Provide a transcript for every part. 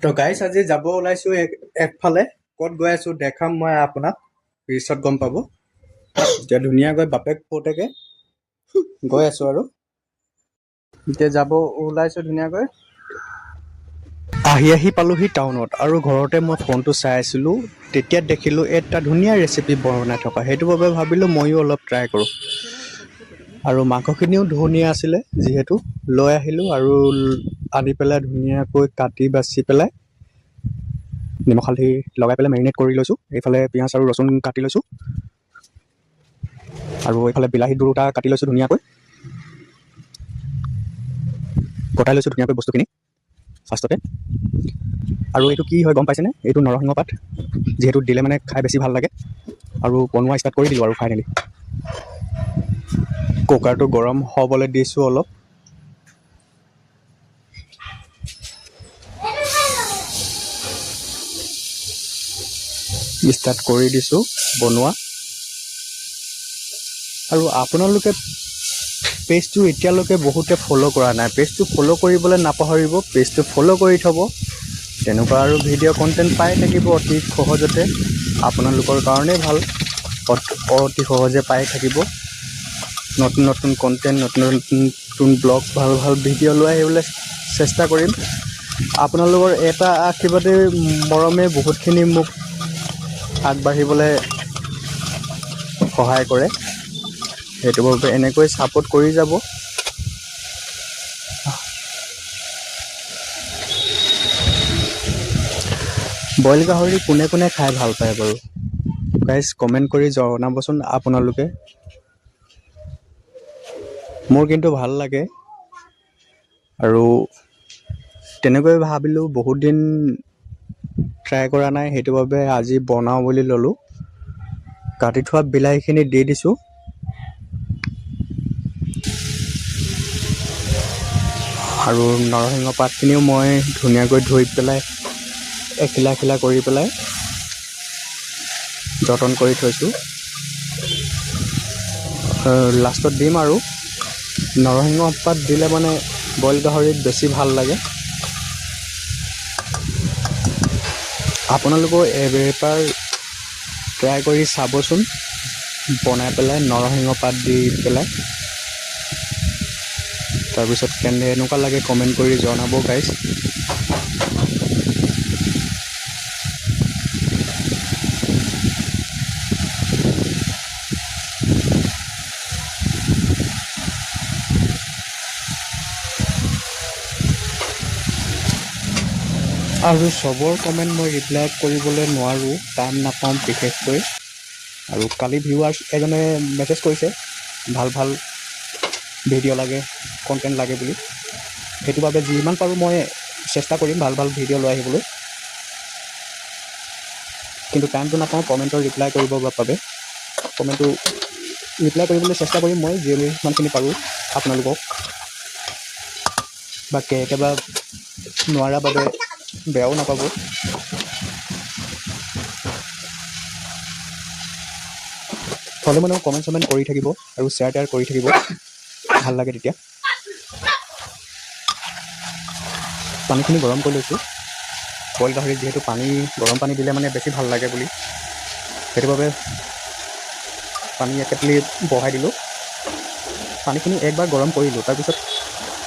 তো গাইছ আজি যাব ওলাইছোঁ একফালে ক'ত গৈ আছোঁ দেখাম মই আপোনাক পিছত গম পাব। এতিয়া ধুনীয়াকৈ বাপেক পুতেকে গৈ আছোঁ আৰু এতিয়া যাব ওলাইছোঁ ধুনীয়াকৈ। আহি পালোহি টাউনত আৰু ঘৰতে মই ফোনটো চাই আছিলোঁ, তেতিয়া দেখিলোঁ এটা ধুনীয়া ৰেচিপি বনাই থকা, সেইটো বাবে ভাবিলোঁ ময়ো অলপ ট্ৰাই কৰোঁ। আৰু মাংসখিনিও ধুনীয়া আছিলে যিহেতু লৈ আহিলোঁ আৰু আনি পেলাই ধুনীয়াকৈ কাটি বাছি পেলাই নিমখ হালধি লগাই পেলাই মেৰিনেট কৰি লৈছোঁ। এইফালে পিঁয়াজ আৰু ৰচুন কাটি লৈছোঁ আৰু এইফালে বিলাহী দুটা কাটি লৈছোঁ ধুনীয়াকৈ, কটাই লৈছোঁ ধুনীয়াকৈ বস্তুখিনি ফাৰ্ষ্টতে। আৰু এইটো কি হয় গম পাইছেনে? এইটো নৰসিংহ পাত, যিহেতু দিলে মানে খাই বেছি ভাল লাগে। আৰু বনোৱা ষ্টাৰ্ট কৰি দিলোঁ আৰু ফাইনেলি। কুকাৰটো গৰম হ'বলৈ দিছোঁ অলপ। ষ্টাৰ্ট কৰি দিছোঁ বনোৱা। আৰু আপোনালোকে পেজটো এতিয়ালৈকে বহুতে ফ'ল' কৰা নাই, পেজটো ফ'ল' কৰিবলৈ নাপাহৰিব, পেজটো ফ'ল' কৰি থ'ব। তেনেকুৱা আৰু ভিডিঅ' কণ্টেণ্ট পাই থাকিব অতি সহজতে, আপোনালোকৰ কাৰণেই ভাল, অতি সহজে পাই থাকিব নতুন নতুন কণ্টেণ্ট, নতুন নতুন ব্লগ, ভাল ভাল ভিডিঅ' লৈ আহিবলৈ চেষ্টা কৰিম। আপোনালোকৰ এটা আশীৰ্বাদে মৰমে বহুতখিনি মোক আগবাঢ়িবলৈ সহায় কৰে, সেইটো বাবে এনেকৈ ছাপোৰ্ট কৰি যাব। বইল গাহৰি কোনে কোনে খাই ভাল পায় বাৰু গাইজ কমেণ্ট কৰি জনাবচোন আপোনালোকে। মোৰ কিন্তু ভাল লাগে আৰু তেনেকৈ ভাবিলোঁ বহুত দিন ট্ৰাই কৰা নাই, সেইটো বাবে আজি বনাওঁ বুলি ল'লোঁ। কাটি থোৱা বিলাহীখিনি দি দিছোঁ। আৰু নৰসিংহ পাতখিনিও মই ধুনীয়াকৈ ধুই পেলাই এখিলা এখিলা কৰি পেলাই যতন কৰি থৈছোঁ। লাষ্টত দিম আৰু নৰসিংহ পাত দিলে মানে বইল গাহৰিত বেছি ভাল লাগে। আপোনালোকেও এবাৰ ট্ৰাই কৰি চাবচোন, বনাই পেলাই নৰসিংহ পাত দি পেলাই। তাৰপিছত এনেকুৱা লাগে কমেণ্ট কৰি জনাব গাইজ। আৰু চবৰ কমেণ্ট মই ৰিপ্লাই কৰিবলৈ নোৱাৰোঁ, টাইম নাপাওঁ বিশেষকৈ। আৰু কালি ভিউৱাৰ্ছ এজনে মেছেজ কৰিছে ভাল ভাল ভিডিঅ' লাগে, কণ্টেণ্ট লাগে বুলি, সেইটো বাবে যিমান পাৰোঁ মই চেষ্টা কৰিম ভাল ভাল ভিডিঅ' লৈ আহিবলৈ। কিন্তু টাইমটো নাপাওঁ কমেণ্টৰ ৰিপ্লাই কৰিবৰ বাবে। কমেণ্টটো ৰিপ্লাই কৰিবলৈ চেষ্টা কৰিম মই যিমানখিনি পাৰোঁ আপোনালোকক, বা কেতিয়াবা নোৱাৰা বাবে বেয়াও নাপাব। হ'লে মানে কমেণ্ট চমেণ্ট কৰি থাকিব আৰু শ্বেয়াৰ টেয়াৰ কৰি থাকিব, ভাল লাগে তেতিয়া। পানীখিনি গৰম কৰি লৈছোঁ। বইল গাহৰিত যিহেতু গৰম পানী দিলে মানে বেছি ভাল লাগে বুলি, সেইটো বাবে পানী এক কেটলি বহাই দিলোঁ। পানীখিনি একবাৰ গৰম কৰিলোঁ, তাৰপিছত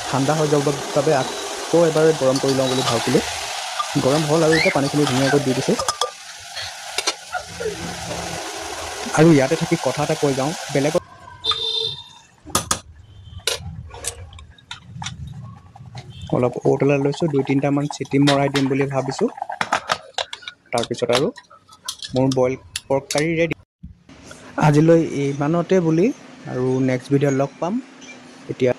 ঠাণ্ডা হৈ যাবৰ বাবে আকৌ এবাৰ গৰম কৰি লওঁ বুলি ভাবিলোঁ। গৰম হ'ল আৰু এতিয়া পানীখিনি ধুনীয়াকৈ দি দিছোঁ। আৰু ইয়াতে থাকি কথা এটা কৈ যাওঁ, বেলেগত অলপ ঔটেঙা লৈছোঁ, 2-3টামান চিটি মৰাই দিম বুলি ভাবিছোঁ। তাৰপিছত আৰু মোৰ বইল পৰ্ক কাৰী ৰেডি। আজিলৈ ইমানতে বুলি, আৰু নেক্সট ভিডিঅ'ত লগ পাম। এতিয়া